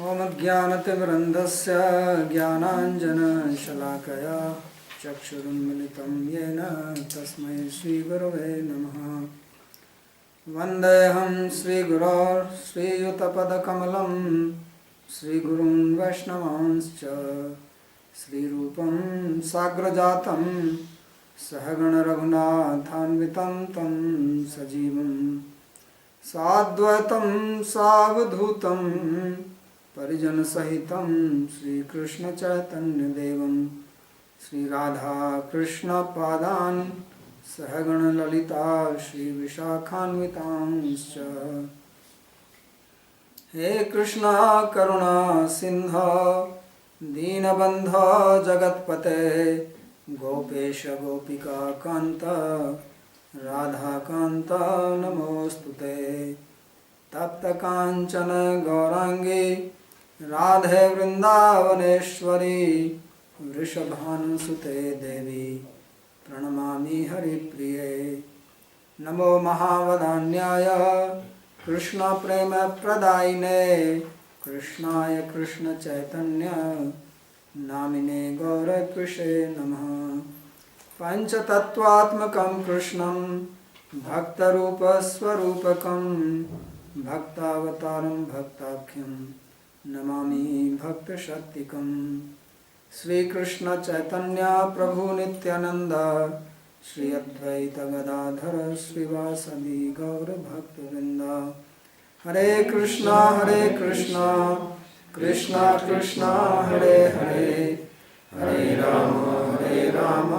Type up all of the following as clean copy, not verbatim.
ओमज्ञानतिमिरन्धस्य ज्ञानाञ्जनशलाकया चक्षुरुन्मिलितं येन तस्मै श्रीगुरवे नमः। वन्देऽहं श्रीगुरो श्रीयुतपदकमलं श्रीगुरुं वैष्णवांश्च श्रीरूपं साग्रजातं सहगणरघुनाथान्वितं तं सजीवं साद्वैतं सावधूतं परिजनसहितं श्रीकृष्णचैतन्यदेवं श्रीराधाकृष्णपादान् सहगणललिता श्रीविशाखान्वितांश्च। हे कृष्णा करुणा सिन्धो दीनबन्धो जगत्पते गोपेश गोपिका कान्त राधाकान्त नमोऽस्तुते। तप्तकाञ्चन गौराङ्गी राधे वृन्दावनेश्वरी वृषभानुसुते देवी प्रणमामि हरिप्रिये। नमो महावदान्याय कृष्णप्रेमप्रदायिने कृष्णाय कृष्णचैतन्य नामिने गौरकृषे नमः। पञ्चतत्त्वात्मकं कृष्णं भक्तरूपस्वरूपकं भक्तावतारं भक्ताख्यं नमामि भक्तशक्तिकं। श्रीकृष्ण चैतन्य प्रभु नित्यानंद श्री अद्वैत गदाधर श्रीवासदि गौर भक्तवृंद। हरे कृष्णा कृष्णा कृष्णा हरे हरे हरे राम राम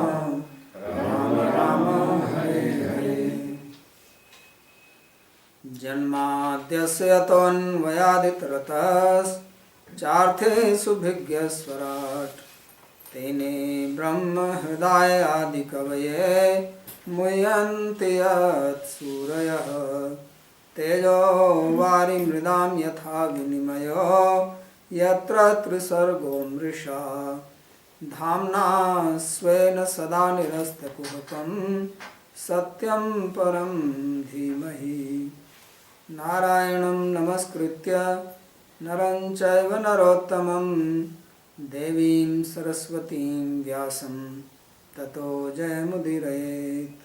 राम हरे हरे। जन्माद्यस्य यतोऽन्वयादितरतश्चार्थेषु भिज्ञस्वराट् तेने ब्रह्म हृदय आदि कवये मुह्यन्ति यत्सूरयः। तेजो वारिमृदां यथा विनिमयो यत्र त्रिसर्गो मृषा धाम्ना स्वेन सदा निरस्तकुहकं सत्यं परं धीमहि। नारायणं नमस्कृत्य नरं चैव नरोत्तमं देवीं सरस्वतीं व्यासं ततो जयमुदीरयेत्।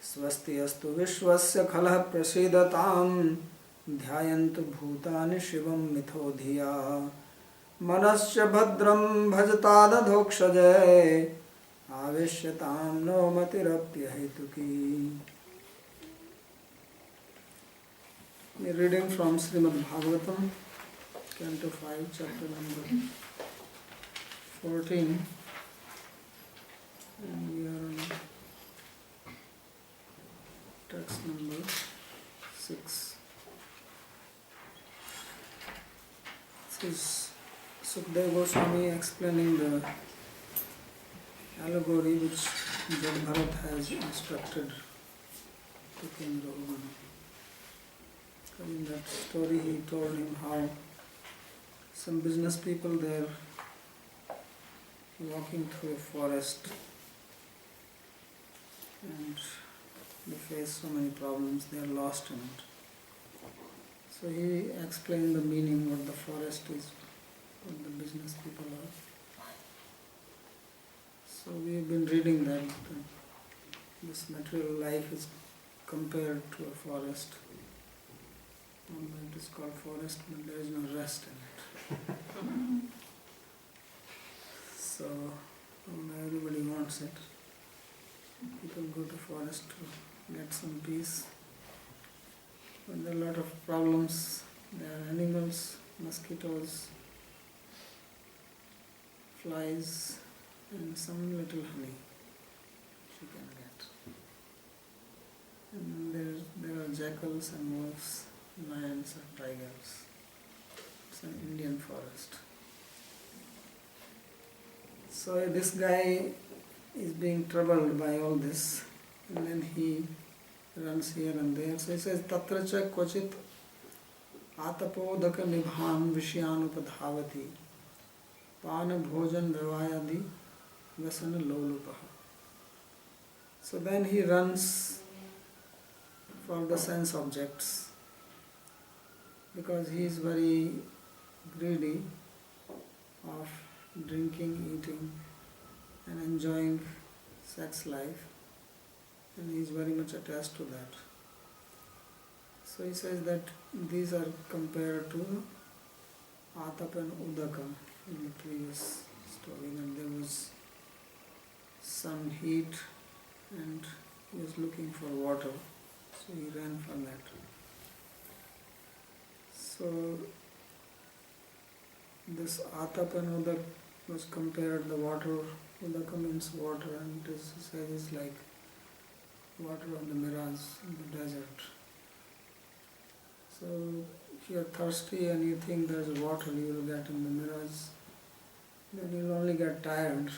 स्वस्ति अस्तु विश्वस्य खलः प्रसीदतां ध्यायन्तु भूतानि शिवं मिथो धिया। मनश्च भद्रं भजतादधोक्षजे आवेश्यतां no मतिरप्यहेतुकी। Reading from Srimad Bhagavatam, Canto 5, chapter number 14, and we are on text number 6. This is Sukadeva Goswami explaining the allegory which Bharat has instructed to King Raghunatha. In that story he told him how some business people, they are walking through a forest and they face so many problems, they are lost in it. So he explained the meaning what the forest is, what the business people are. So we have been reading that this material life is compared to a forest. It is called forest, but there is no rest in it. So everybody wants it. People go to forest to get some peace. But there are a lot of problems. There are animals, mosquitoes, flies, and some little honey which you can get. And there are jackals and wolves, lions and tigers. It's an Indian forest. So this guy is being troubled by all this, and then he runs here and there. So he says, Tatra cha kvachit atapodaka nibham vishyanupadhavati pana bhojan vivayadi vasana lolupaha. So then he runs for the sense objects because he is very greedy of drinking, eating and enjoying sex life, and he is very much attached to that. So he says that these are compared to Atap and Udaka in the previous story, that there was some heat and he was looking for water, so he ran from that. So this Atap and Udak was compared, the water, Udaka means water, and it is like water on the mirage in the desert. So if you are thirsty and you think there is water you will get in the mirage, then you will only get tired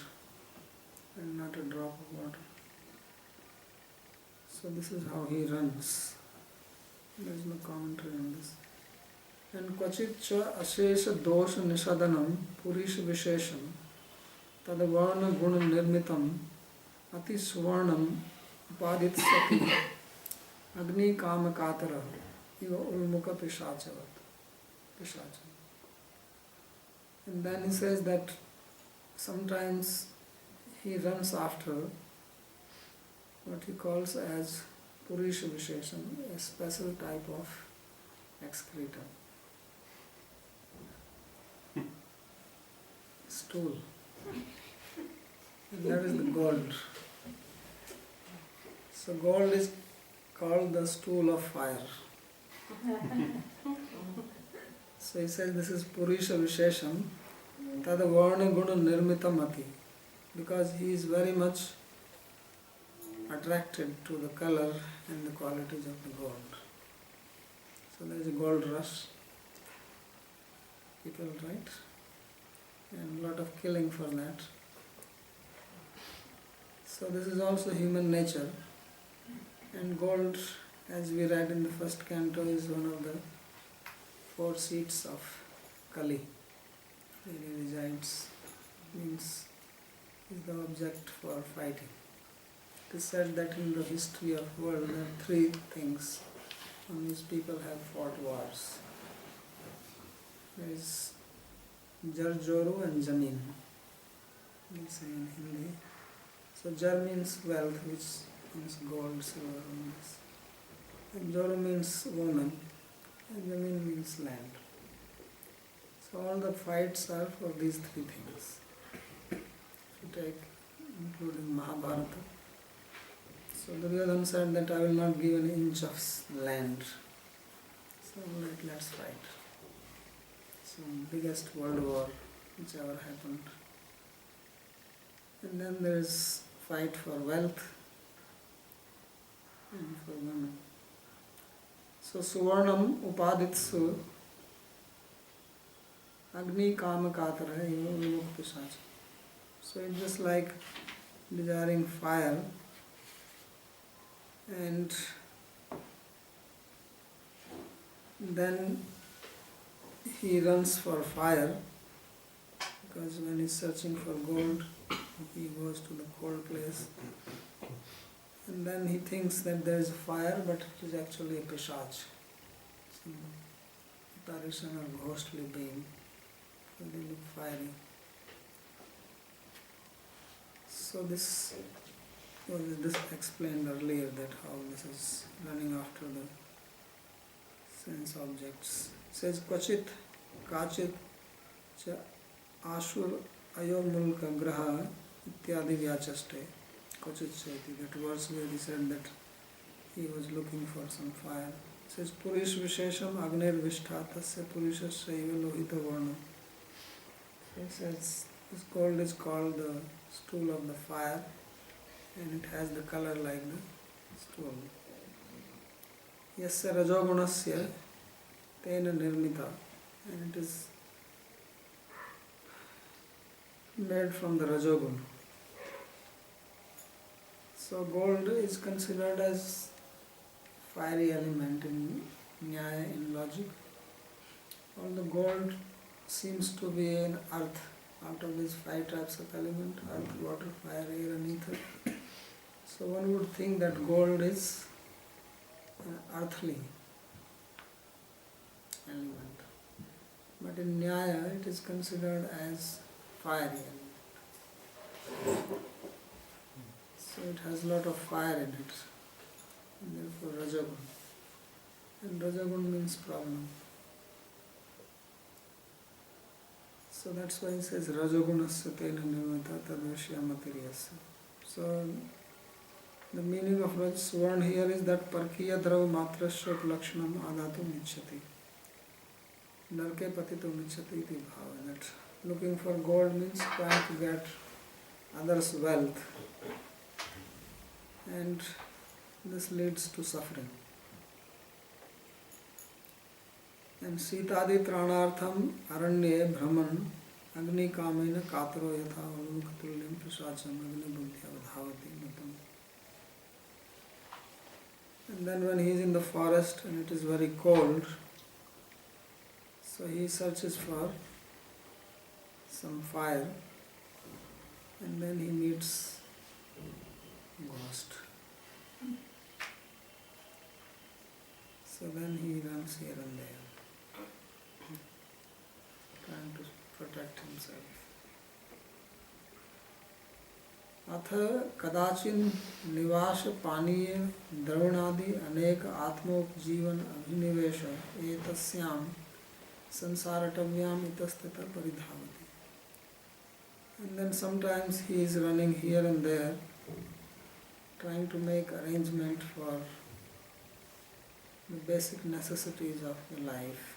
and not a drop of water. So this is how he runs. There is no commentary on this. And Kvachit cha ashesha dosha nishadanam purisha vishesham tadavarna guna nirmitam ati suvarnam upadit sati agni kama katara iva ulmukha pishachavat. And then he says that sometimes he runs after what he calls as purisha vishesham, a special type of excreta. Stool. And that is the gold. So gold is called the stool of fire. So he says this is Purisha Vishesham Tada Varna Guna Nirmitamati, because he is very much attracted to the color and the qualities of the gold. So there is a gold rush. People, right? And a lot of killing for that. So this is also human nature. And gold, as we read in the first canto, is one of the 4 seats of Kali. Where he resides, means is the object for fighting. It is said that in the history of the world there are 3 things on which people have fought wars. There is Jar, Joru and Jameen, we say in Hindi. So Jar means wealth, which means gold, silver, and this. And Joru means woman, and Jameen means land. So all the fights are for these 3 things. If you take, including Mahabharata. So Duryodhana said that I will not give an inch of land. So let's fight. So biggest world war which ever happened. And then there is fight for wealth and for women. So Suvarnam Upaditsu Agni Kama Katara Vimukha Pisacha. So it's just like desiring fire, and then he runs for fire, because when he's searching for gold he goes to the cold place, and then he thinks that there is a fire, but it is actually a pishach, some apparition or ghostly being. So they look fiery. So this was explained earlier, that how this is running after the sense objects. It says Kvachit Kachit Cha Ashur Ayomulka Graha Ityadi Vyachaste Kvachit Chaiti. That verse where he said that he was looking for some fire. It says Purish Vishesham Agner Vishthatasya Purisha Shaiva Lohita Varna. It says this gold is called the stool of the fire, and it has the color like the stool. Yasya Rajogunasya Tena Nirmita, and it is made from the Rajogun. So gold is considered as fiery element in Nyaya, in logic. All the gold seems to be in earth, out of these 5 types of element: earth, water, fire, air and ether. So one would think that gold is an earthly element. But in Nyaya it is considered as fiery. So it has a lot of fire in it. And therefore Rajagun. And Rajagun means problem. So that's why he says Rajagunasya tena nirvata tadvashyamatiriyasya. So the meaning of Rajasvarn here is that Parkiya Drava Matrasya Lakshanam Adatu Nichati. Narke Patito Nichati iti bhava. That looking for gold means trying to get others' wealth. And this leads to suffering. And Sitadi Tranartham Aranye Brahman Agni Kamena Kataro Yatha Ulukatulim Prasacham Agni Buddhya Vadhavati Matam. And then when he is in the forest and it is very cold, so he searches for some fire and then he meets a ghost. So then he runs here and there, trying to protect himself. अथ कदाचिन निवास पानीय द्रवणादि अनेक आत्मोपजीवन अभिनिवेश एतस्यां संसारटव्याम इतस्ततः परिधावति. And then sometimes he is running here and there, trying to make arrangement for the basic necessities of the life,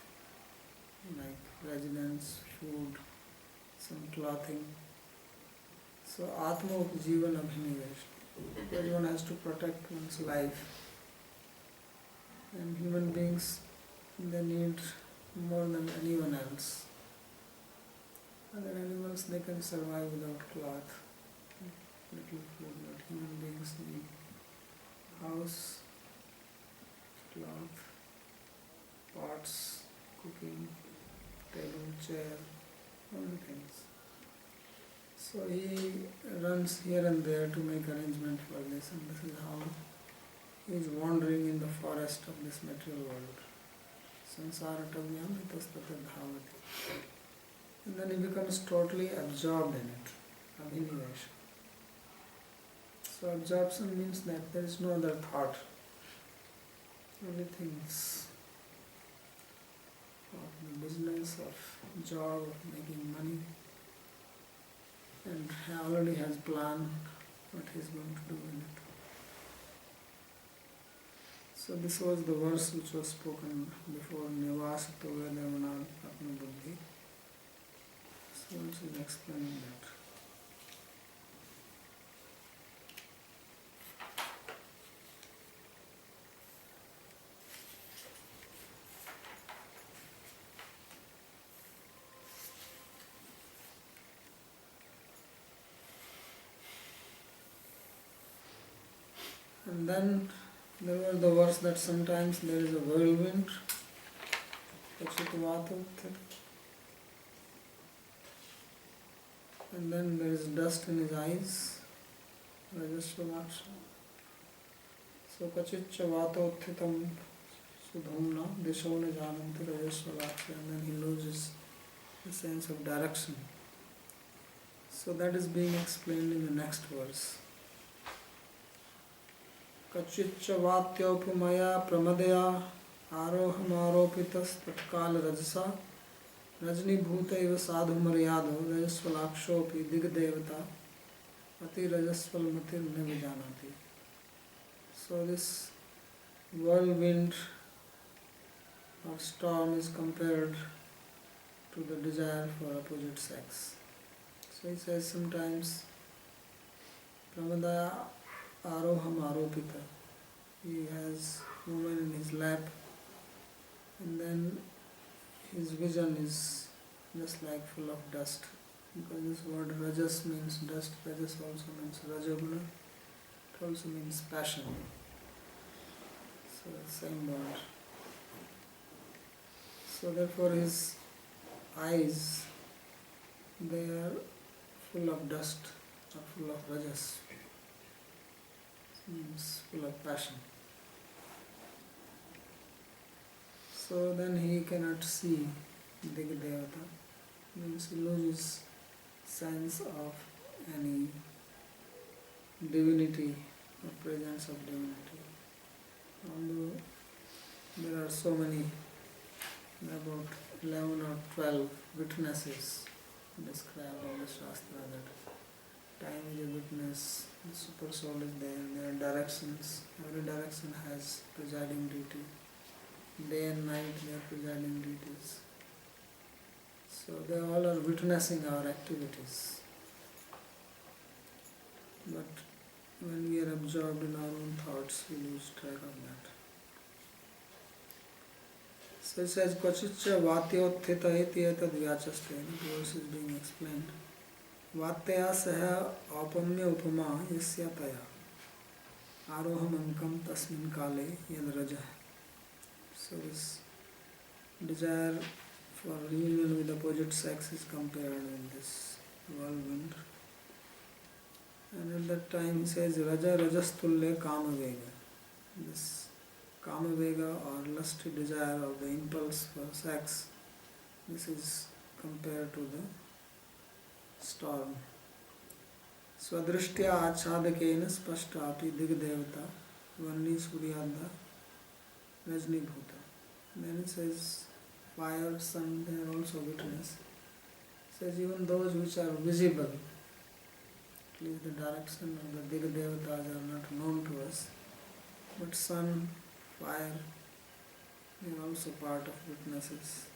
like residence, food, some clothing. So Atma Upjivan Abhinivesh. Everyone has to protect one's life. And human beings, they need more than anyone else. Other animals, they can survive without cloth, little food, but human beings need house, cloth, pots, cooking, table, chair, all the things. So he runs here and there to make arrangement for this, and this is how he is wandering in the forest of this material world. Sansaratavyam itastata dhavati. And then he becomes totally absorbed in it. Abhinivesha. So absorption means that there is no other thought. Only things of the business, of job, of making money. And he already has planned what he is going to do in it. So this was the verse which was spoken before, Nivasato Vedavanal Atma Buddhi. So she is explaining that. And then there was the verse that sometimes there is a whirlwind, and then there is dust in his eyes, Rajasvalaksha. So Kachitcha Vatothitam Sudhumna Dishona Jananti Rajasvalaksha, and then he loses the sense of direction. So that is being explained in the next verse. Kachitcha Vatyaupamaya Pramadaya Arohamaropitas Tatkal Rajasa Rajni Bhutaiva Sadhu Maryado Rajasvalakshopi Digdevata Ati Rajasval Matir Nevijanati. So this whirlwind or storm is compared to the desire for opposite sex. So he says sometimes Pramadaya Aroham Aropita. He has woman in his lap, and then his vision is just like full of dust. Because this word Rajas means dust, Rajas also means Rajaguna, it also means passion. So the same word. So therefore his eyes, they are full of dust, or full of Rajas. Means full of passion. So then he cannot see Digdevata means he loses sense of any divinity or presence of divinity. Although there are so many, about 11 or 12 witnesses described in the Shastra, that time is a witness, the super soul is there are directions, every direction has presiding deity. Day and night they are presiding deities. So they all are witnessing our activities. But when we are absorbed in our own thoughts, we lose track of that. So it says, Kvachitcha vatyothita iti etad vyachaste. The verse is being explained. Vatyaya saha apamya upama yasya taya arohamankam tasmin kale yad raja. So this desire for reunion with the opposite sex is compared with this whirlwind. And at that time he says, Raja Rajastulya Kamavega. This Kamavega or lusty desire or the impulse for sex, this is compared to the storm. Swadrishtya achadakena spashtapi digdevata vanni suryadha rajni bhuta. Then it says, fire, sun, they are also witness. It says even those which are visible, at least the direction of the Digdevatas are not known to us, but sun, fire, they are also part of witnesses.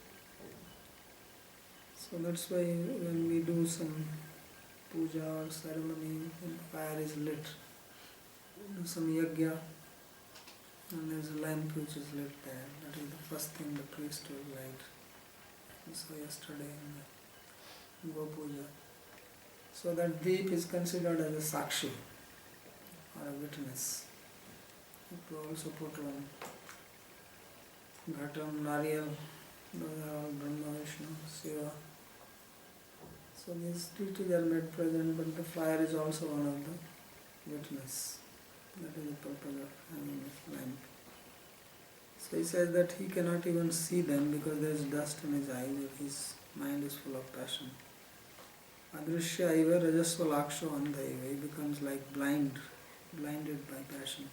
So that's why when we do some puja or ceremony, when fire is lit, we do some yajna, and there is a lamp which is lit there. That is the first thing the priest will light. We saw yesterday in the Go Puja. So that deep is considered as a sakshi or a witness. You could also put one ghatam, nariyal, those are all Brahma, Vishnu, Shiva. So these deities are made present, but the fire is also one of the witness. That is the purpose of having this lamp. So he says that he cannot even see them because there is dust in his eyes, or his mind is full of passion. Adrishya iva rajasva laksho andhaiva. He becomes like blinded by passion.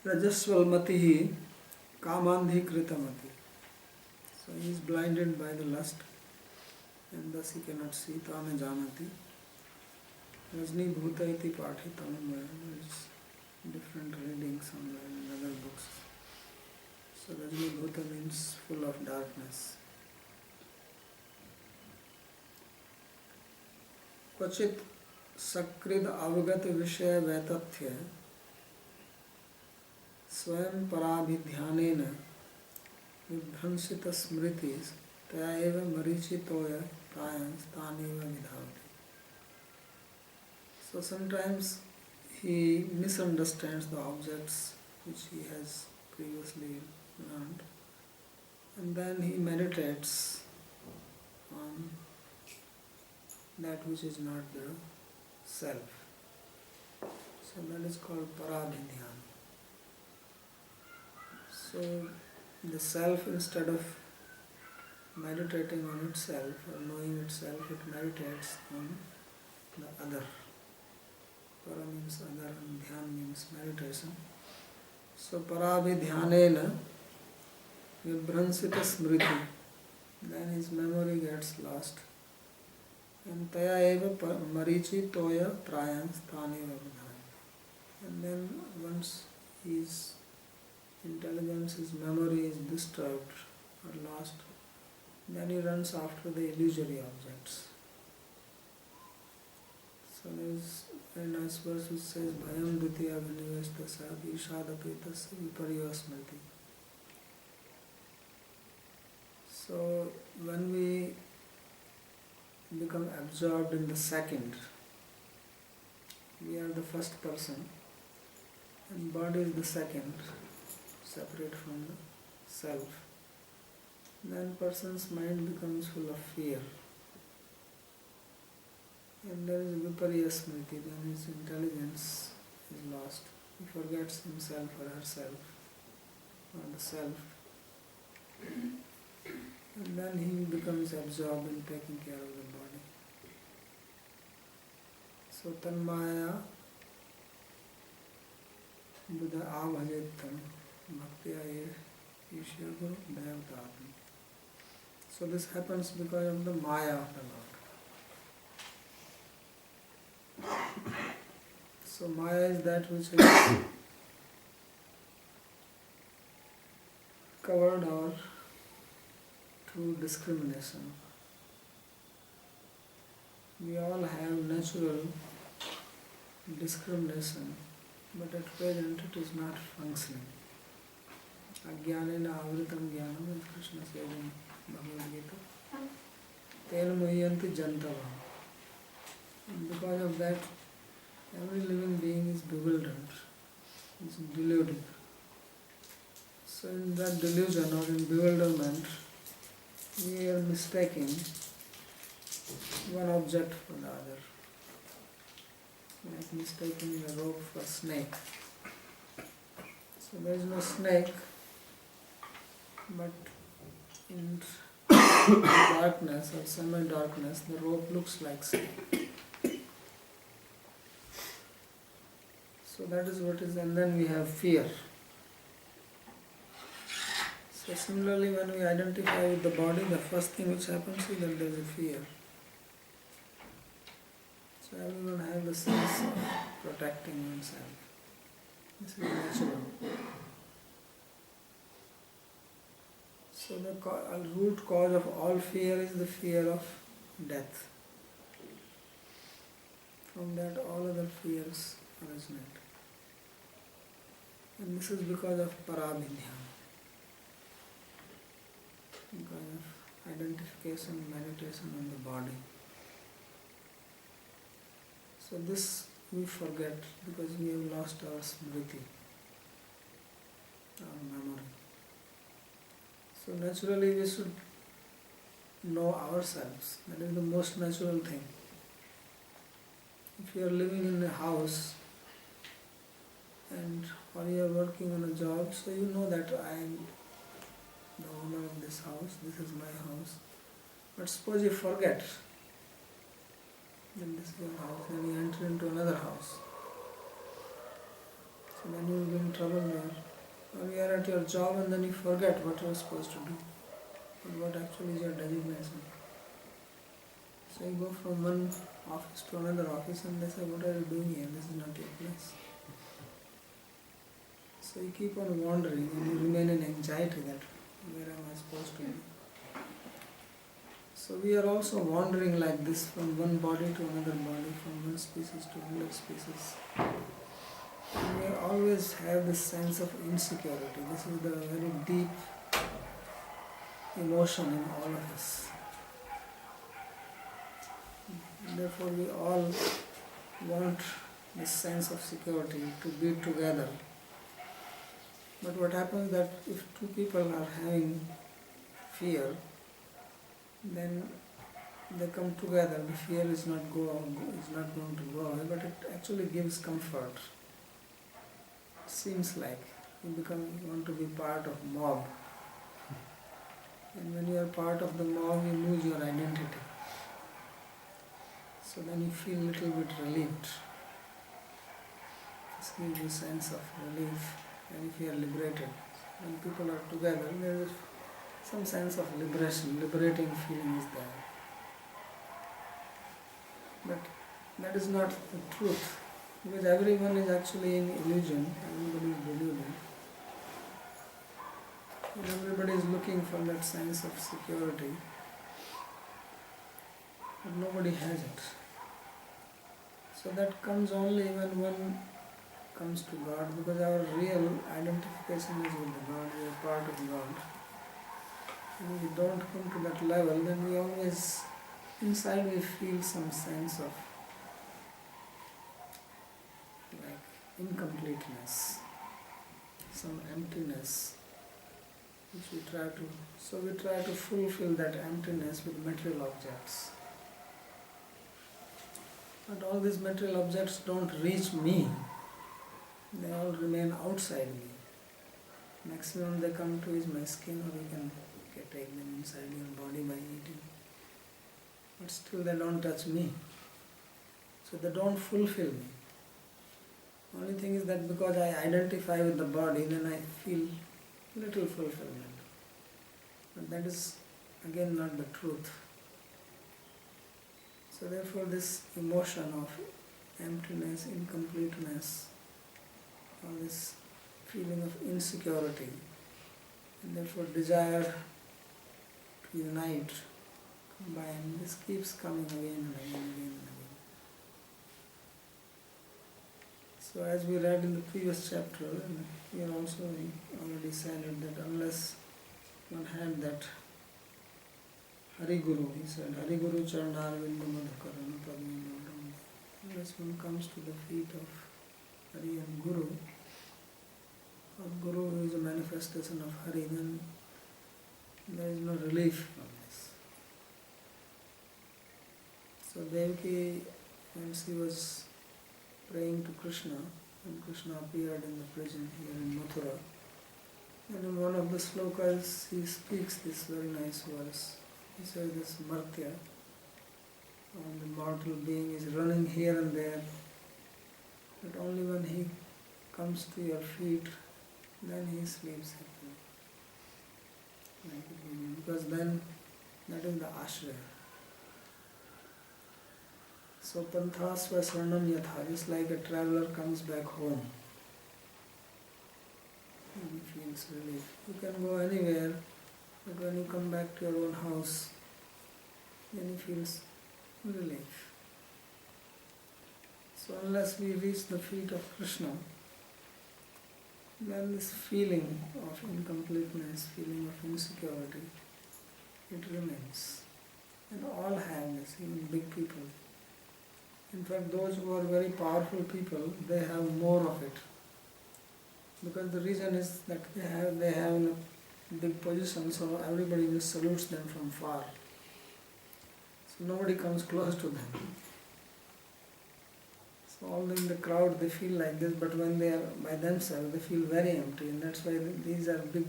Rajasval matihi kamandhi kritamati. So he is blinded by the lust and thus he cannot see. Tame janati. Rajni bhuta iti pathitam. There is different readings somewhere in other books. So Rajni bhuta means full of darkness. Kvachit sakrid avagat vishaya vaitathya swayam parabhidhyanena vibhansita smritis taya eva marichitoya prayans taneva vidhavati. So sometimes he misunderstands the objects which he has previously learned, and then he meditates on that which is not the self. So that is called parabhidhyana. So the self, instead of meditating on itself or knowing itself, it meditates on the other. Para means other and dhyan means meditation. So parabhidhyanena vibhransita smriti. Then his memory gets lost. And taya eva marichi toya prayans taneva vidhaya. And then once his intelligence, his memory is disturbed or lost, then he runs after the illusory objects. So there is a nice verse which says, Bhayam dutiya vinivestasya vishadapetasya viparyo smriti. So when we become absorbed in the second, we are the first person and body is the second, separate from the self. Then person's mind becomes full of fear. And there is viparya smriti, then his intelligence is lost. He forgets himself or herself or the self. and then he becomes absorbed in taking care of the body. So tanmaya buddha avhajettam bhaktya ishya guru devdatma. So this happens because of the maya of the Lord. So maya is that which is covered or through discrimination. We all have natural discrimination, but at present it is not functioning. Ajnanena avritam jnanam, as Krishna says in Bhagavatam, tena muhyanti jantava. And because of that, every living being is bewildered, is deluded. So in that delusion or in bewilderment, we are mistaking one object for the other, like mistaking a rope for a snake. So there is no snake, but in darkness or semi-darkness, the rope looks like snake. So that is what is, and then we have fear. So similarly, when we identify with the body, the first thing which happens is that there is a fear. So everyone has the sense of protecting oneself. This is natural. So the root cause of all fear is the fear of death. From that all other fears originate. And this is because of parabhidya. Because of identification, meditation on the body. So this we forget because we have lost our smriti, our memory. So naturally we should know ourselves. That is the most natural thing. If you are living in a house and or you are working on a job, so you know that I am the owner of this house, this is my house. But suppose you forget, then this is your house, then you enter into another house. So then you will be in trouble there. Or you are at your job and then you forget what you are supposed to do, and what actually is your designation. So you go from one office to another office and they say, what are you doing here? This is not your place. So you keep on wandering and you remain in anxiety that where am I supposed to be? So we are also wandering like this from one body to another body, from one species to another species. And we always have this sense of insecurity. This is the very deep emotion in all of us. And therefore we all want this sense of security to be together. But what happens is that if two people are having fear, then they come together. The fear is not going to go away, but it actually gives comfort. Seems like you want to be part of mob. And when you are part of the mob, you lose your identity. So then you feel a little bit relieved. This gives you a sense of relief. And if you are liberated, when people are together, there is some sense of liberation, liberating feeling is there. But that is not the truth, because everyone is actually in illusion, everybody is deluded. And everybody is looking for that sense of security, but nobody has it. So that comes only when one comes to God, because our real identification is with the God, we are part of God. When we don't come to that level, then we always, inside we feel some sense of like incompleteness, some emptiness, which we try to fulfill that emptiness with material objects. But all these material objects don't reach me. They all remain outside me. Maximum they come to is my skin, or you can okay, take them inside your body by eating. But still they don't touch me. So they don't fulfill me. Only thing is that because I identify with the body, then I feel little fulfillment. But that is again not the truth. So therefore this emotion of emptiness, incompleteness, or this feeling of insecurity, and therefore desire to unite, combine, this keeps coming again and again and again. So as we read in the previous chapter, and here also we already said it, that unless one had that Hari Guru, he said, Hari Guru Charnar Vindu Madhukarana Padma. Unless one comes to the feet of Hari and Guru, or Guru who is a manifestation of Hari, then there is no relief from this. So Devaki, when she was praying to Krishna, when Krishna appeared in the prison here in Mathura, and in one of the slokas he speaks this very nice verse. He says this Martya, and the mortal being is running here and there, but only when he comes to your feet, then he sleeps happily. Because then that is the ashraya. So pantha swasarnam yatha, just like a traveler comes back home, and he feels relief. You can go anywhere, but when you come back to your own house, then he feels relief. So unless we reach the feet of Krishna, then this feeling of incompleteness, feeling of insecurity, it remains. And all have this, even big people. In fact, those who are very powerful people, they have more of it. Because the reason is that they have a big position, so everybody just salutes them from far. So nobody comes close to them. So all in the crowd they feel like this, but when they are by themselves, they feel very empty, and that's why these are big.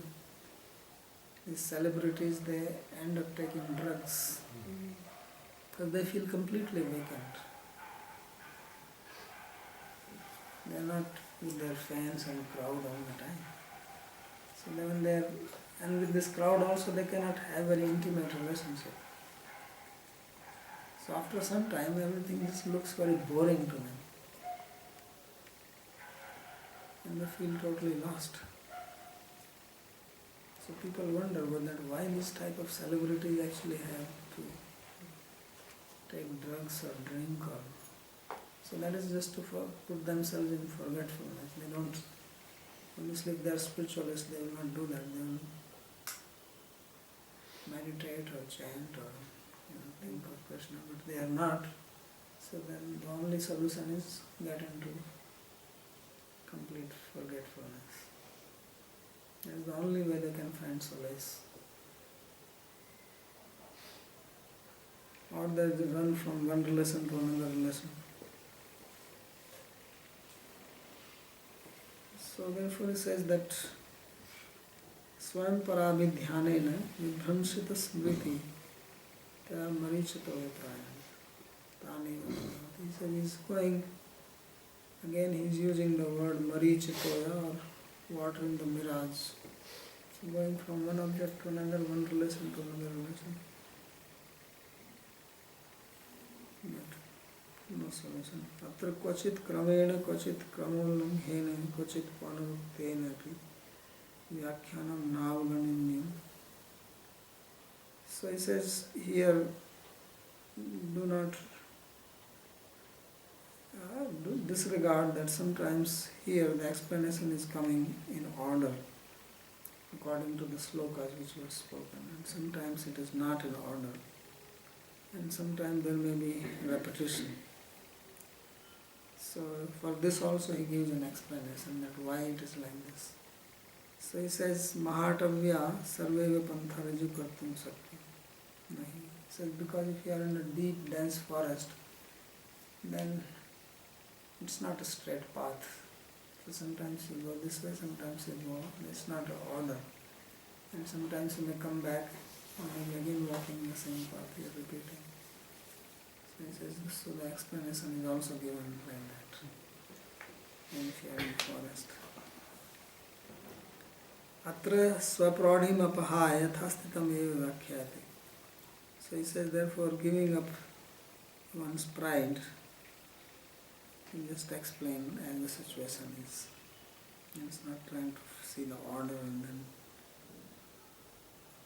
These celebrities, they end up taking drugs because they feel completely vacant. They are not with their fans and crowd all the time. So when they are, and with this crowd also, they cannot have very intimate relationship. So after some time, everything just looks very boring to them. And they feel totally lost. So people wonder why this type of celebrities actually have to take drugs or drink, or so that is just to put themselves in forgetfulness. They don't, obviously if they are spiritualists, they will not do that. They will meditate or chant or think of Krishna, but they are not. So then the only solution is get into complete forgetfulness. That is the only way they can find solace. Or they run from one relation to another relation. So therefore he says that Swam Parabhidhyanena Vibhramsita Smriti Tya Marichito Viprayana. He said he's going, again he's using the word Marichitoya, or water in the mirage. So going from one object to another, one relation to another relation. But no solution. Atra kvachit kramena, kvachit kramollamghena, kvachit panaruktena api vyakhyanam navganimyam. So he says here, do not disregard that sometimes here the explanation is coming in order according to the slokas which were spoken, and sometimes it is not in order, and sometimes there may be repetition. So for this also he gives an explanation that why it is like this. So he says Mahatavya sarveva pantharaju kartum sakti. He says because if you are in a deep dense forest, then it's not a straight path. So sometimes you go this way, sometimes you go, it's not an order. and sometimes he may come back and maybe again walking the same path he is repeating. So he says, so the explanation is also given like that. And if you are in the forest. Atra swapraudhim apahaya yathastitam eva vakhyate. So he says, therefore, giving up one's pride, he just explain as the situation is. It's not trying to see the order and then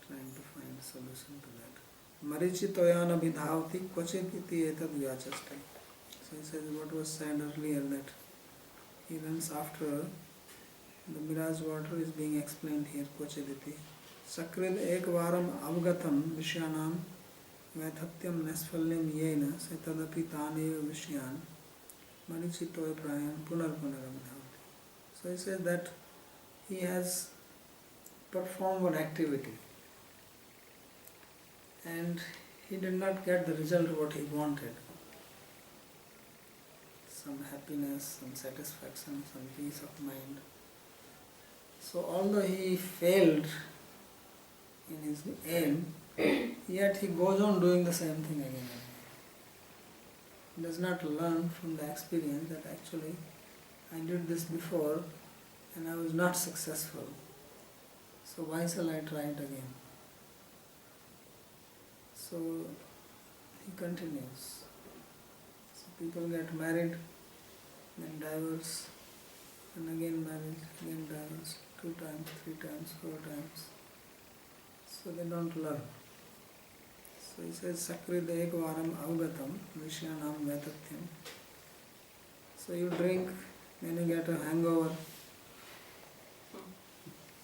trying to find a solution to that. Marichitoyana vidhavati kvachit iti etad vyachastai. So he says what was said earlier, that he runs after the mirage water is being explained here, kvachit iti. Sakrid ekvaram avgatam vishyanam vaithatyam nasfalyam yena setadapi taneva vishyan marichitoy prayan punar punaram dhavati. So he says that he has performed one activity and he did not get the result what he wanted. Some happiness, some satisfaction, some peace of mind. So although he failed in his aim, yet he goes on doing the same thing again and again. He does not learn from the experience that actually I did this before and I was not successful. So why shall I try it again? So he continues. So people get married, then divorce, and again married, again divorce, 2 times, 3 times, 4 times. So they don't learn. So he says, Sakrid ekvaram avgatam vishyanam vaitatyam. So you drink, then you get a hangover.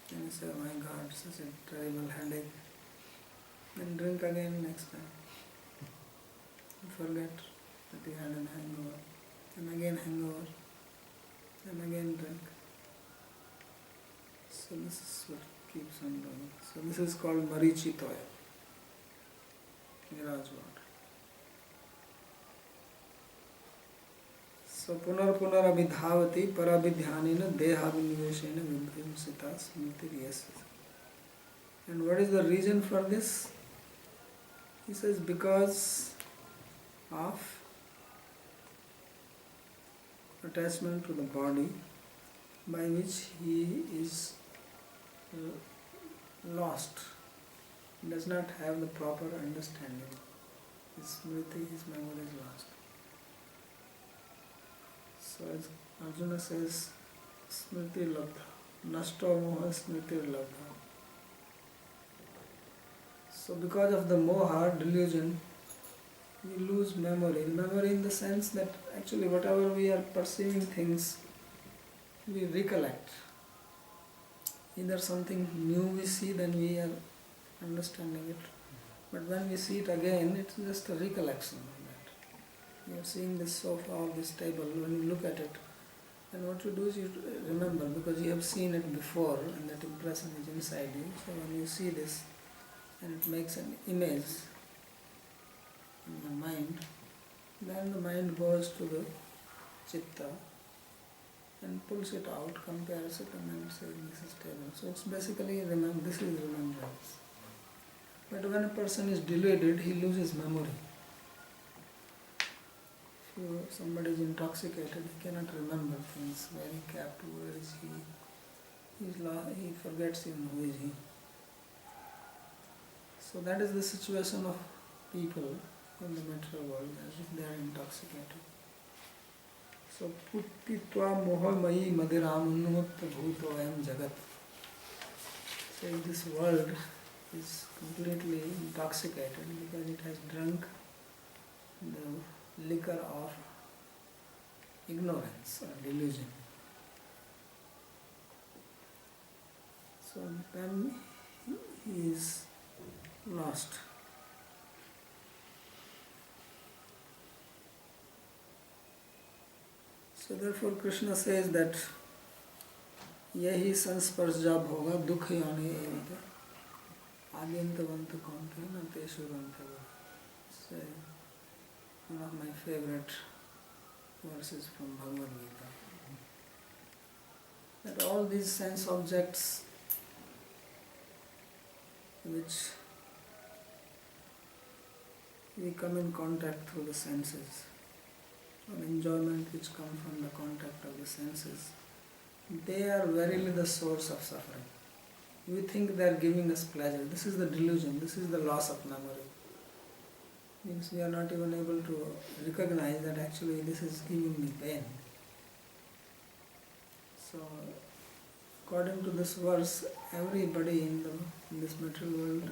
Then you say, oh my God, such a terrible headache. Then drink again next time. You forget that you had a hangover. And again hangover. And again drink. So this is what keeps on doing. So this is called Marichitoya. Mirage water. So punar punar abhidhavati parabhidhyanina dehaviniveshena vibhimsita smritiriyasya. And what is the reason for this? He says because of attachment to the body by which he is lost. He does not have the proper understanding. His smriti, his memory is lost. So as Arjuna says, smriti labdha, nashto moha smriti labdha. So because of the moha, delusion, we lose memory. Memory in the sense that actually whatever we are perceiving things, we recollect. Either something new we see, then we are understanding it. But when we see it again, it's just a recollection of that. You are seeing this sofa or this table, when you look at it, and what you do is you remember because you have seen it before and that impression is inside you. So when you see this and it makes an image in your mind, then the mind goes to the chitta and pulls it out, compares it, and then says this is stable. So it's basically this is remembrance. But when a person is deluded, he loses memory. If somebody is intoxicated, he cannot remember things. Where he kept, where is he? He forgets even who is he. So that is the situation of people in the material world, as if they are intoxicated. So puttitva mohamayi madiram unnumukta bhuto ayam jagat. So this world is completely intoxicated because it has drunk the liquor of ignorance or delusion. So then he is lost. So therefore Krishna says that yahi sansparsja bhoga dukh yane evita adyantavanta konte na teshurantava. So one of my favorite verses from Bhagavad Gita. That all these sense objects which we come in contact through the senses, or enjoyment which comes from the contact of the senses, they are verily the source of suffering. We think they are giving us pleasure. This is the delusion, this is the loss of memory. Means we are not even able to recognize that actually this is giving me pain. So, according to this verse, everybody in this material world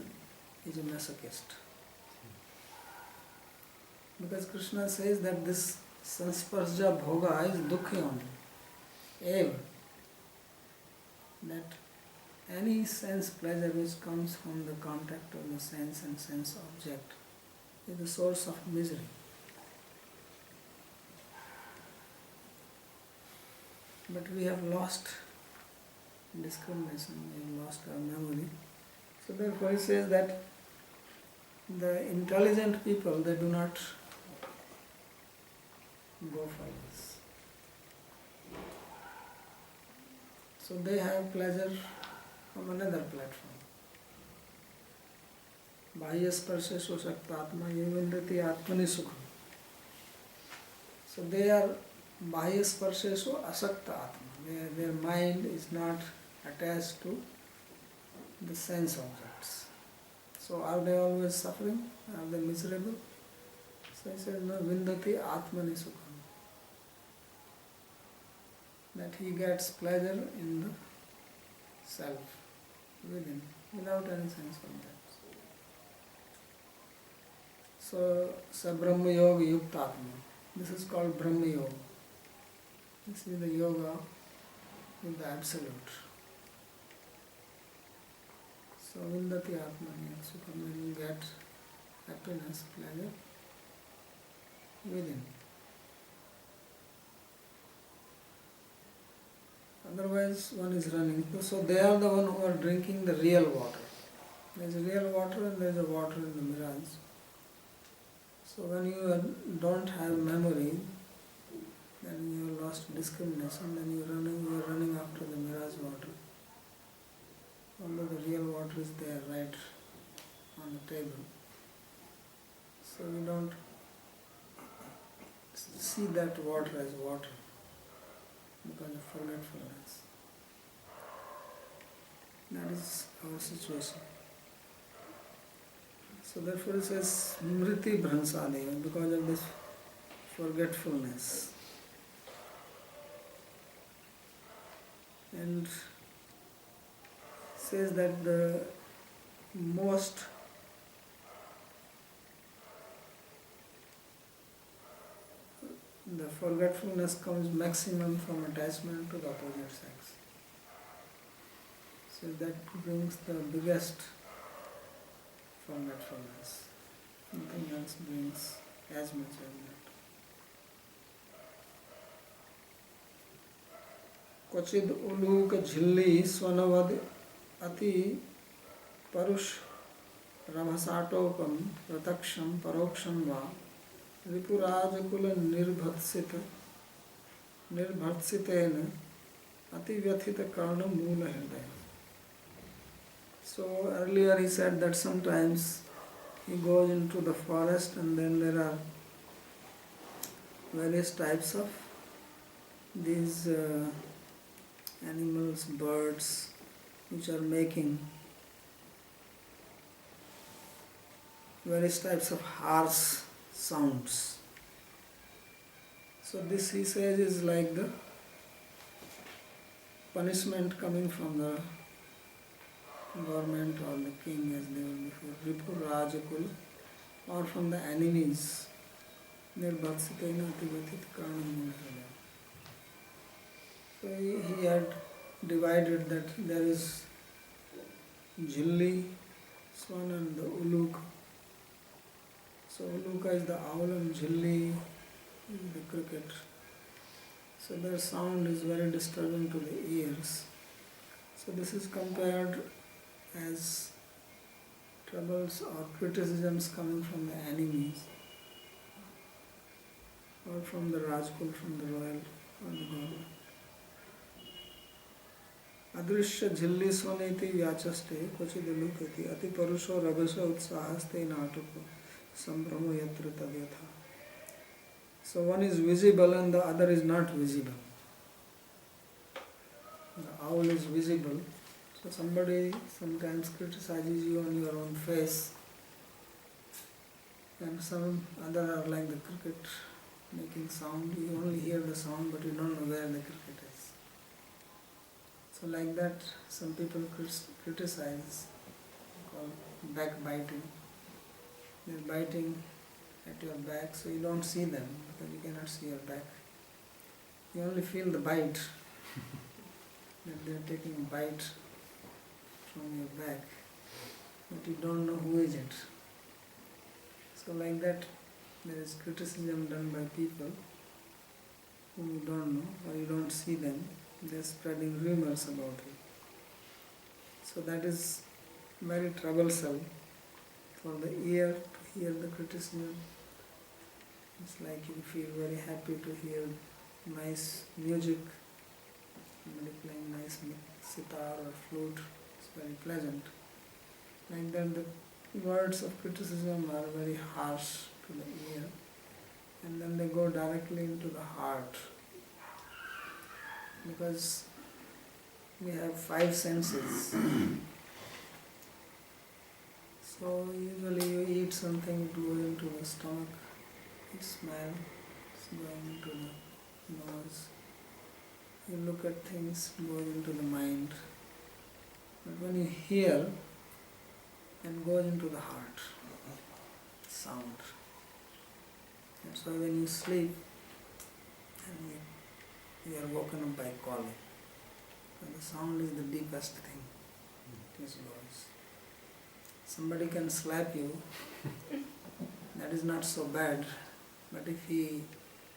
is a masochist. Because Krishna says that this sansparsja bhoga is dukkha only. Eva. That any sense pleasure which comes from the contact of the sense and sense object is the source of misery. But we have lost discrimination, we have lost our memory. So therefore he says that the intelligent people, they do not go for this. So they have pleasure from another platform. Bahyasparsheshu shaktatma yevindati atmani sukham. So they are bahyasparsheshu asakta atma. Their mind is not attached to the sense objects. So are they always suffering? Are they miserable? So he says, no, vindati atmani sukham. That he gets pleasure in the self, within, without any sense objects. So, sa Brahma Yoga Yuktatma. This is called Brahma Yoga. This is the yoga with the Absolute. So, Vindati Atmani Sukham, when you get happiness, pleasure within. Otherwise, one is running. So, they are the one who are drinking the real water. There is real water and there is a water in the mirage. So when you don't have memory, then you have lost discrimination, then you are running after the mirage water. Although the real water is there right on the table. So we don't see that water as water because of forgetfulness. That is our situation. So therefore it says Smriti Bhransadeva, because of this forgetfulness. And says that the forgetfulness comes maximum from attachment to the opposite sex. So that brings the biggest forgetfulness. Nothing else brings as much as that. Kochid uluk jhilli swanavad ati parush ramhasatopam prataksham paroksham va ripurajakula nirbhatsitena ati vyathita karna mula hridaya. So earlier he said that sometimes he goes into the forest and then there are various types of these animals, birds, which are making various types of harsh sounds. So this, he says, is like the punishment coming from the government or the king, as they were before, Ripur Rajakul, or from the enemies. So he had divided that there is Jilli, swan, and the Uluk. So Uluka is the owl and Jilli is the cricket. So their sound is very disturbing to the ears. So this is compared as troubles or criticisms coming from the enemies or from the Rajkul, from the royal or the government. Adrishya jhilli soneti vyachaste kochidilukati ati parusho rabasha utsahaste natuko sambramo yatra tadyatha. So one is visible and the other is not visible. The owl is visible. So somebody sometimes criticizes you on your own face, and some other are like the cricket making sound. You only hear the sound but you don't know where the cricket is. So like that some people criticize, called backbiting. They're biting at your back so you don't see them because you cannot see your back. You only feel the bite, that they're taking a bite from your back, but you don't know who is it. So like that there is criticism done by people whom you don't know or you don't see them. They are spreading rumors about you. So that is very troublesome for the ear to hear the criticism. It's like you feel very happy to hear nice music, somebody playing nice sitar or flute. It's very pleasant. Like that the words of criticism are very harsh to the ear, and then they go directly into the heart. Because we have 5 senses. So usually you eat something, it goes into the stomach. You smell, it's going into the nose. You look at things, it goes into the mind. But when you hear, it goes into the heart. Sound. That's why when you sleep and you are woken up by calling. And the sound is the deepest thing. It is voice. Somebody can slap you, that is not so bad. But if he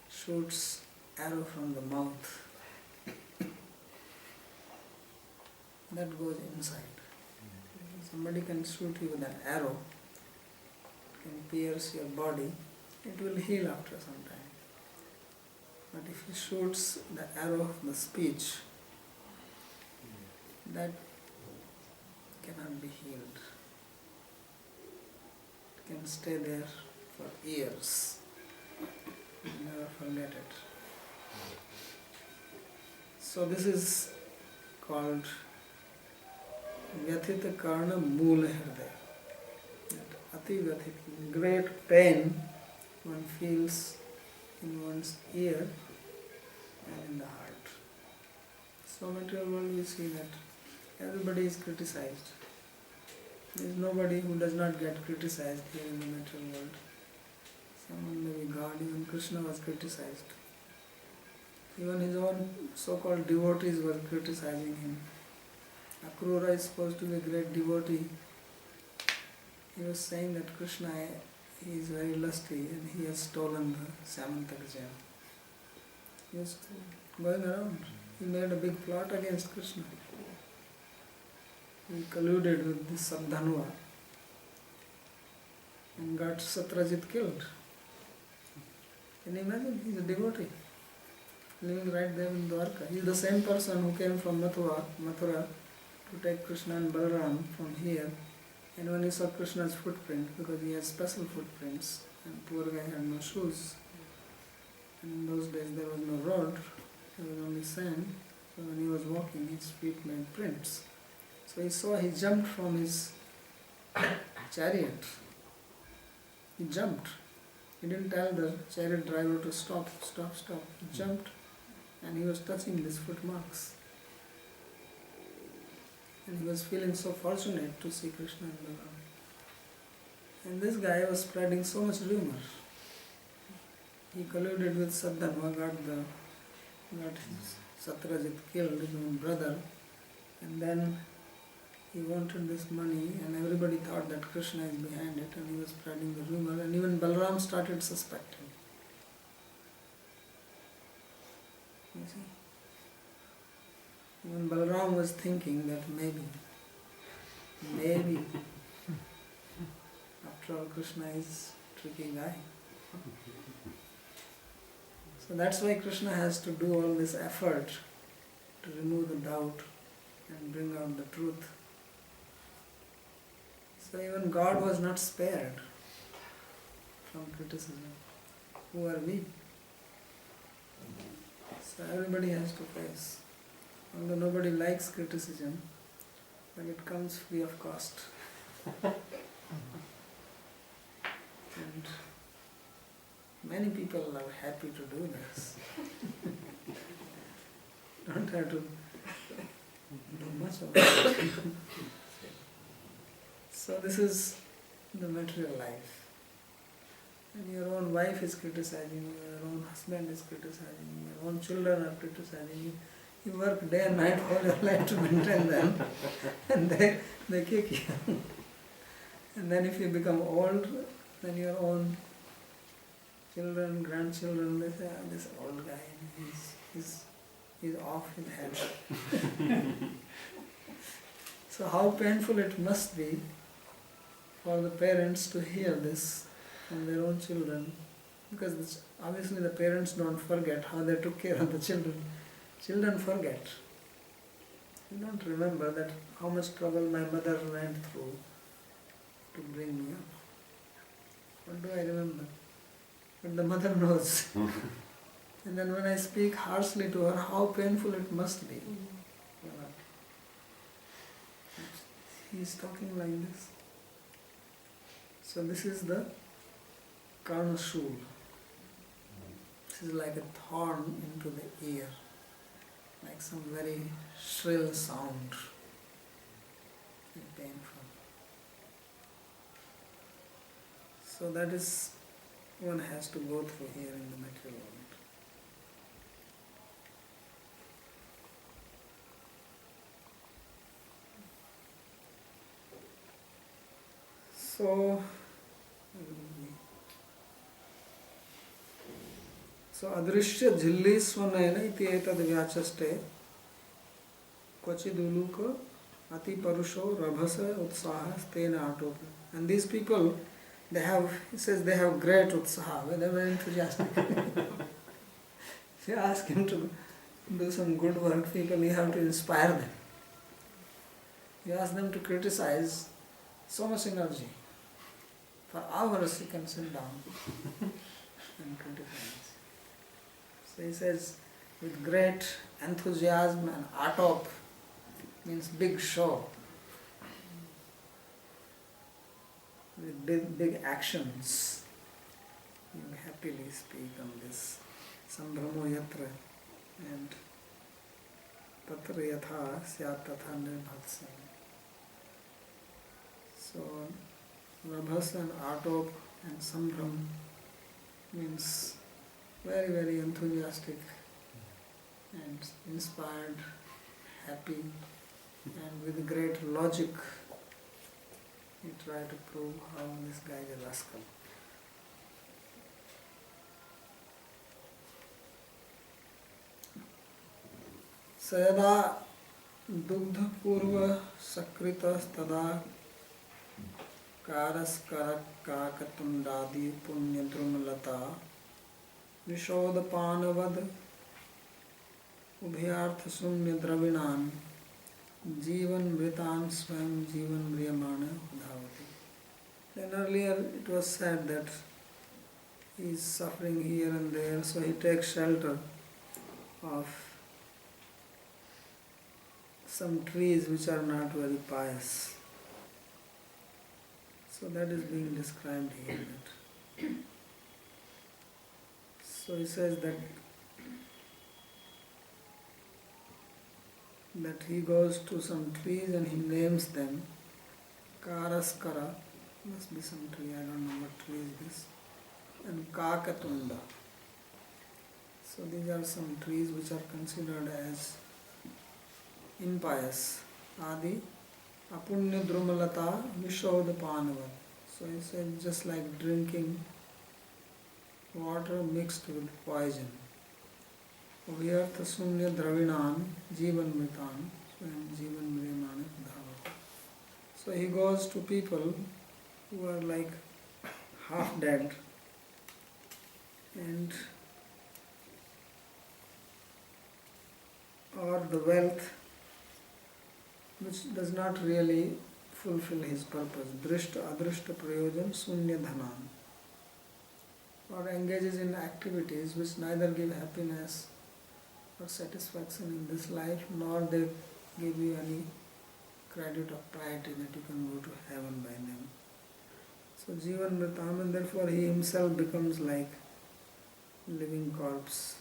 shoots arrow from the mouth, that goes inside. Somebody can shoot you with an arrow, can pierce your body, it will heal after some time. But if he shoots the arrow of the speech, that cannot be healed. It can stay there for years. You never forget it. So this is called Vyathita Karna Moola Hridaya. Ati Vyathita, great pain one feels in one's ear and in the heart. So material world we see that everybody is criticized. There is nobody who does not get criticized here in the material world. Someone may be God, even Krishna was criticized. Even his own so-called devotees were criticizing him. Akrura is supposed to be a great devotee. He was saying that Krishna, he is very lusty and he has stolen the Samantaka. He was going around. He made a big plot against Krishna. He colluded with this Sabdhanua and got Satrajit killed. Can you imagine? He is a devotee living right there in Dwarka. He is the same person who came from Mathura to take Krishna and Balaram from here. And when he saw Krishna's footprint, because he has special footprints, and poor guy had no shoes, and in those days there was no road, there was only sand, so when he was walking his feet made prints. So he saw, he jumped from his chariot. He jumped. He didn't tell the chariot driver to stop. He jumped and he was touching these footmarks. And he was feeling so fortunate to see Krishna and Balaram. And this guy was spreading so much rumor. He colluded with Sadhanva, got his Satrajit killed, his own brother, and then he wanted this money, and everybody thought that Krishna is behind it, and he was spreading the rumor, and even Balaram started suspecting. You see? Even Balaram was thinking that maybe, after all Krishna is a tricky guy. So that's why Krishna has to do all this effort to remove the doubt and bring out the truth. So even God was not spared from criticism. Who are we? So everybody has to face. Although nobody likes criticism, but it comes free of cost. And many people are happy to do this. Don't have to do much of it. So this is the material life. And your own wife is criticizing you, your own husband is criticizing you, your own children are criticizing you. You work day and night all your life to maintain them, and they kick you. And then if you become old, then your own children, grandchildren, they say, "Ah, this old guy, he's off his head." So how painful it must be for the parents to hear this from their own children, because obviously the parents don't forget how they took care of the children. Children forget. You don't remember that how much trouble my mother went through to bring me up. What do I remember? But the mother knows. And then when I speak harshly to her, how painful it must be. He is talking like this. So this is the karma shul. This is like a thorn into the ear, like some very shrill sound, very painful. So that is one has to go through here in the material world. So adrishya jhilli swanayana iti etad vyachashte kvachiduluka ati parusho rabhasa utsaha stena atopa. And these people, they have, he says, they have great utsaha, they are very enthusiastic. If you ask him to do some good work, people, you have to inspire them. You ask them to criticize, so much energy. For hours you can sit down and criticize. So he says, with great enthusiasm and atop, means big show, with big actions, you happily speak on this. Sambhramo yatra and tatra yatha syat tatha nirbhatsa. So Rabhas and Atop and Sambhram means very, very enthusiastic and inspired, happy, and with great logic he tried to prove how this guy is a rascal. Sayada dugdha purva sakritas tada Karaskarak kakatundadi punyadrumalata Vishodapанavad Ubhyartha sumya dravinan Jivan mritan swam jivan mriyamana udhavati. Then earlier it was said that he is suffering here and there, so he takes shelter of some trees which are not very pious. So that is being described here. So he says that he goes to some trees and he names them. Karaskara, must be some tree, I don't know what tree is this. And Kakatunda. So these are some trees which are considered as impious. Adi Apunya Drumalata Vishodapanavat. So he said just like drinking water mixed with poison. Vyartha Sumya Dravinan Jivan Mritan Jivan Mriyamana Dhavati. So he goes to people who are like half dead and or the wealth which does not really fulfill his purpose. Drishta adrishta prayojan sunya dhanan. Or engages in activities which neither give happiness or satisfaction in this life, nor they give you any credit of piety that you can go to heaven by them. So Jivan Mritam, and therefore he himself becomes like living corpse.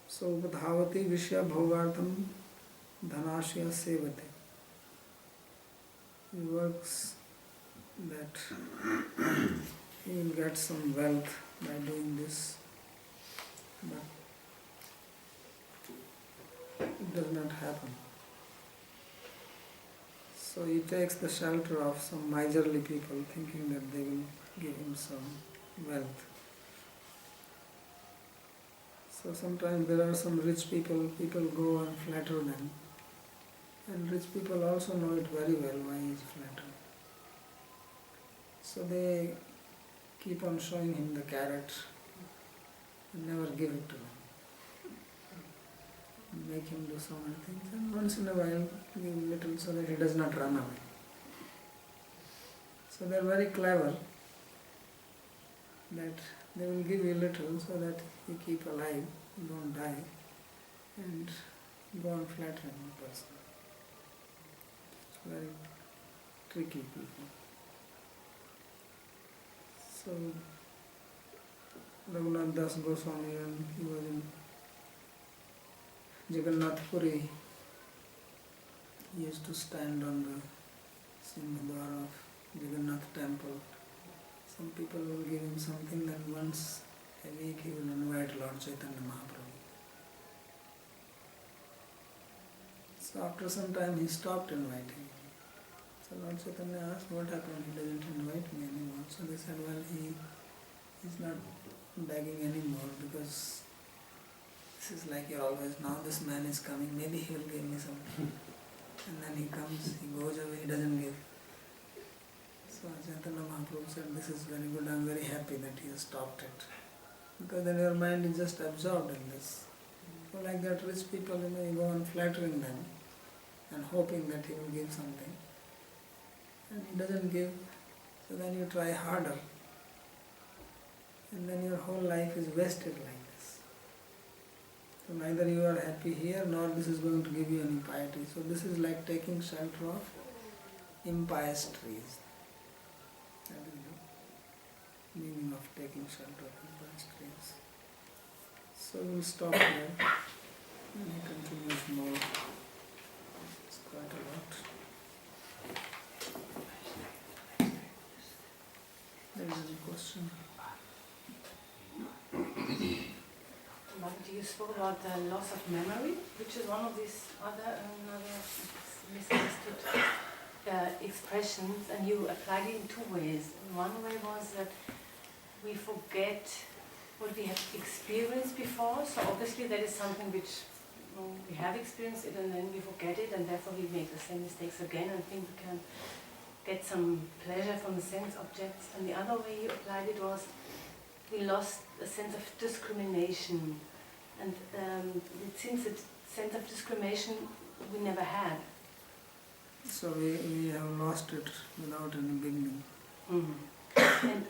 So Upadhavati Vishya Bhogartam Dhanashya Sevate. He works that he will get some wealth by doing this, but it does not happen. So he takes the shelter of some miserly people, thinking that they will give him some wealth. So sometimes there are some rich people go and flatter them. And rich people also know it very well why he is flattering. So they keep on showing him the carrot and never give it to him. Make him do so many things, and once in a while give him little so that he does not run away. So they are very clever that they will give you little so that you keep alive, you don't die, and go on flattering the person. It's very tricky people. So Raghunath Das Goswami, when he was in Jagannath Puri, he used to stand on the Simhadwara of Jagannath temple. Some people will give him something, then once a week he will invite Lord Chaitanya Mahaprabhu. So after some time he stopped inviting him. So Lord Chaitanya asked, what happened? He doesn't invite me anymore. So they said, well, he is not begging anymore because this is like you're always, now this man is coming, maybe he will give me something. And then he comes, he goes away, he doesn't give. So Chaitanya Mahaprabhu said, this is very good, I'm very happy that he has stopped it. Because then your mind is just absorbed in this. So like that rich people, you go on flattering them and hoping that he will give something. And he doesn't give, so then you try harder. And then your whole life is wasted like this. So neither you are happy here, nor this is going to give you any piety. So this is like taking shelter of impious trees. That is the meaning of taking shelter of impious trees. So we'll stop here. And he continues more. It's quite a lot. There is any question? Babaji, you spoke about the loss of memory, which is one of these other misunderstood expressions, and you applied it in two ways. One way was that we forget what we have experienced before, so obviously that is something which we have experienced it and then we forget it, and therefore we make the same mistakes again and think we can get some pleasure from the sense objects. And the other way you applied it was we lost a sense of discrimination, and it seems that sense of discrimination we never had. So we have lost it without any beginning. Mm-hmm. And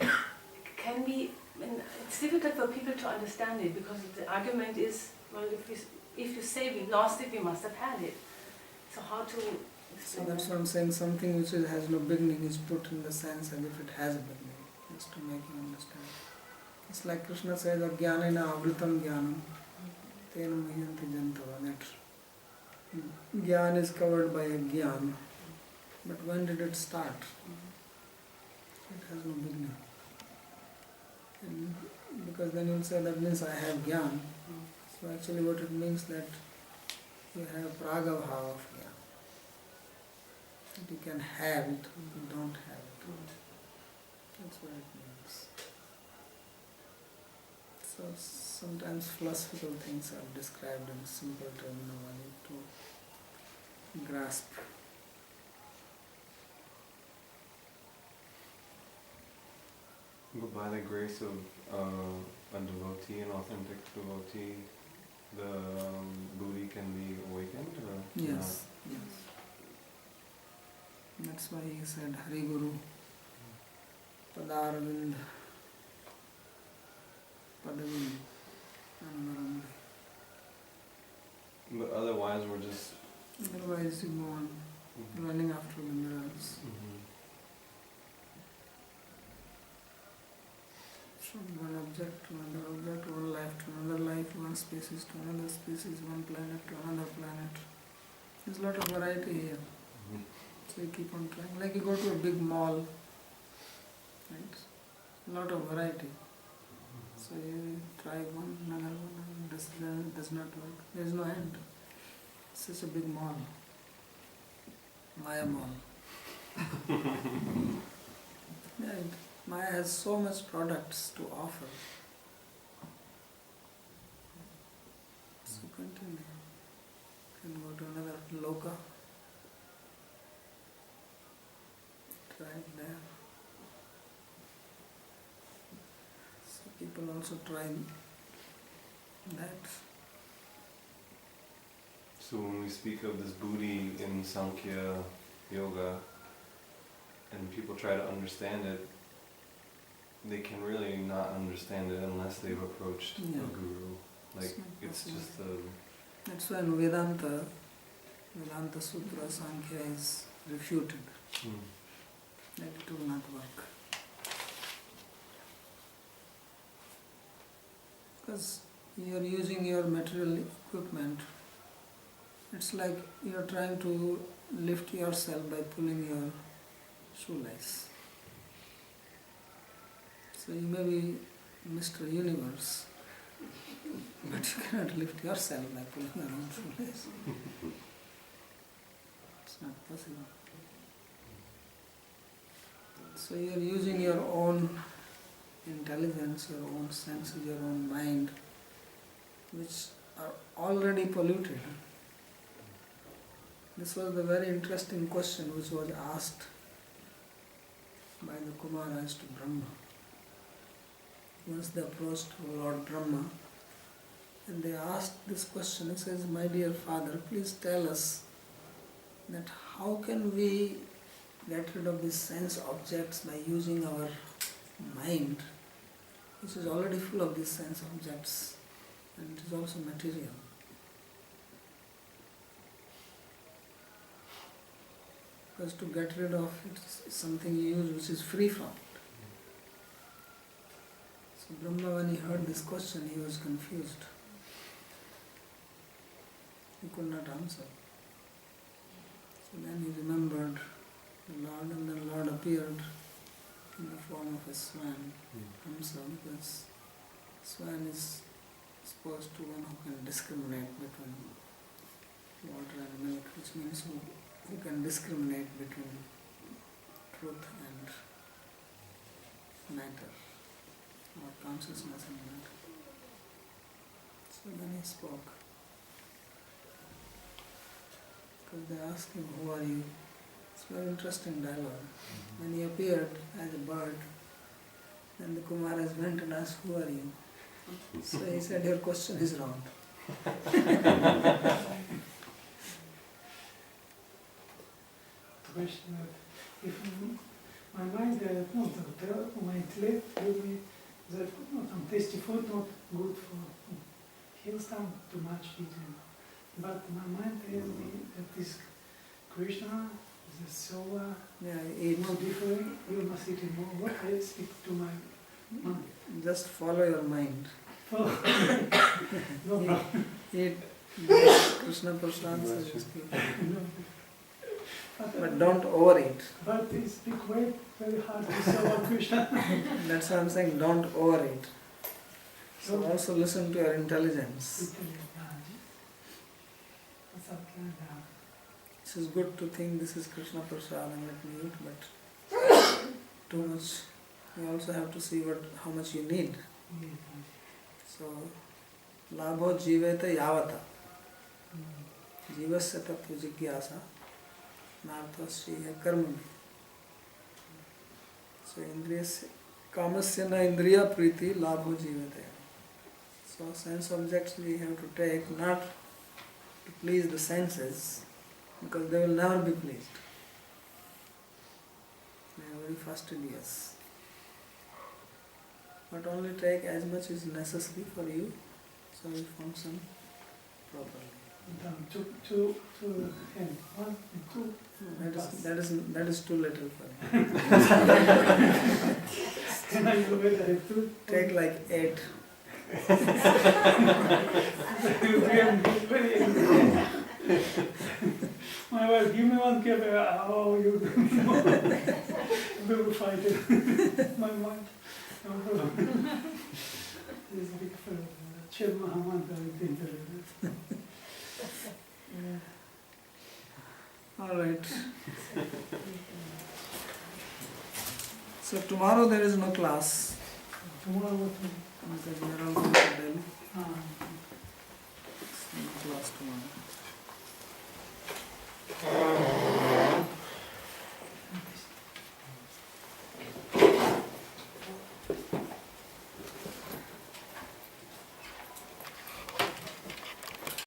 can we? It's difficult for people to understand it because the argument is, well, if you say we lost it, we must have had it. So how to So that's what I'm saying. Something which has no beginning is put in the sense as if it has a beginning, just to make you understand. It's like Krishna says, "Ajnanena avritam jnanam, tena muhyanti jantava." That jnana is covered by a jnana. But when did it start? It has no beginning. And because then you'll say that means I have jnana. So actually what it means that you have pragabhava of jnana. That you can have it, you don't have it. That's what it means. So sometimes philosophical things are described in simple terminology to grasp. But by the grace of a devotee, an authentic devotee, the buddhi can be awakened? Or Yes, yes. That's why he said Hari Guru, Padarvind, Padavind, Anvarambi. But otherwise, we're just. Otherwise, you go on running after minerals. From one object to another object, one life to another life, one species to another species, one planet to another planet. There's a lot of variety here. So you keep on trying. Like you go to a big mall, right? A lot of variety. So you try one, another one, and this does not work. There is no end. It's such a big mall. Maya mall. Yeah, Maya has so much products to offer. So continue. You can go to another loka. Try it there. So people also try that. So when we speak of this buddhi in Sankhya Yoga, and people try to understand it, they can really not understand it unless they've approached a guru. Like, it's just a... That's when Vedanta Sutra Sankhya is refuted. That it will not work. Because you are using your material equipment. It's like you are trying to lift yourself by pulling your shoelace. So you may be Mr. Universe, but you cannot lift yourself by pulling your own shoelace. It's not possible. So you are using your own intelligence, your own senses, your own mind, which are already polluted. This was the very interesting question which was asked by the Kumaras to Brahma. Once they approached Lord Brahma and they asked this question, he says, "My dear father, please tell us that how can we get rid of these sense objects by using our mind, which is already full of these sense objects, and it is also material." Because to get rid of it is something you use which is free from it. So Brahma, when he heard this question, he was confused. He could not answer. So then he remembered the Lord, and the Lord appeared in the form of a swan, Hamsa, because swan is supposed to one who can discriminate between water and milk, which means who can discriminate between truth and matter, or consciousness and matter. So then he spoke. Because they asked him, "Who are you?" It's a very interesting dialogue. When he appeared as a bird, then the Kumaras went and asked, "Who are you?" So he said, "Your question is wrong." Question: if my mind, my intellect told me that tasty food not good for heal some too much eating, but my mind tells me that this Krishna, the soul, no different. You must eat more. What I speak to my mind? Just follow your mind. No problem. Eat Krishna Prasad, so to speak. But don't overeat. But they speak very hard to serve Krishna. That's why I'm saying don't overeat. So also listen to your intelligence. This is good to think this is Krishna Prasad and let me eat, but too much. You also have to see how much you need. So, labho jiveta yavata. Jivasya tattva jigyasa. Narthasya karma. So, kamasya na indriya priti labho jiveta. So, sense objects we have to take not to please the senses, because they will never be pleased. They are very fastidious. But only take as much is necessary for you, so you function properly. Two and one and two. That is too little for you. And I know whether I have two. Take like 8. My wife, give me one cup. Oh, you give me more. We will fight it. My wife. This big fellow. Chel Mahaman, I think. Alright. So tomorrow there is no class. Tomorrow what? Because we are all going to Delhi. Ah. No class tomorrow.